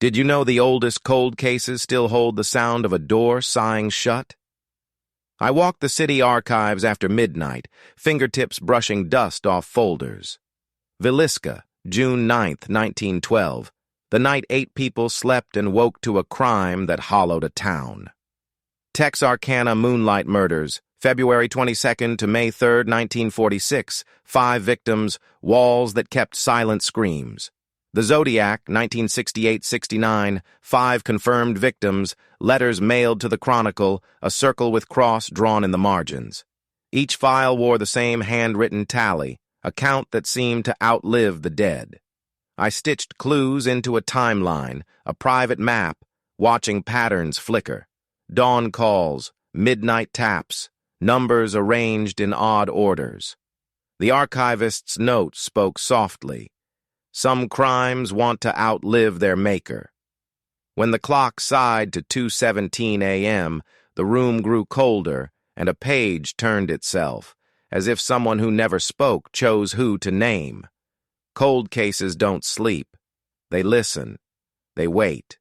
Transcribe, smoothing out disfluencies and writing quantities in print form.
Did you know the oldest cold cases still hold the sound of a door sighing shut? I walked the city archives after midnight, fingertips brushing dust off folders. Villisca, June 9th, 1912. The night 8 people slept and woke to a crime that hollowed a town. Texarkana Moonlight Murders, February 22nd to May 3rd, 1946. 5 victims, walls that kept silent screams. The Zodiac, 1968-69, 5 confirmed victims, letters mailed to the Chronicle, a circle with cross drawn in the margins. Each file wore the same handwritten tally, a count that seemed to outlive the dead. I stitched clues into a timeline, a private map, watching patterns flicker. Dawn calls, midnight taps, numbers arranged in odd orders. The archivist's note spoke softly. Some crimes want to outlive their maker. When the clock sighed to 2:17 a.m., the room grew colder, and a page turned itself, as if someone who never spoke chose who to name. Cold cases don't sleep. They listen. They wait.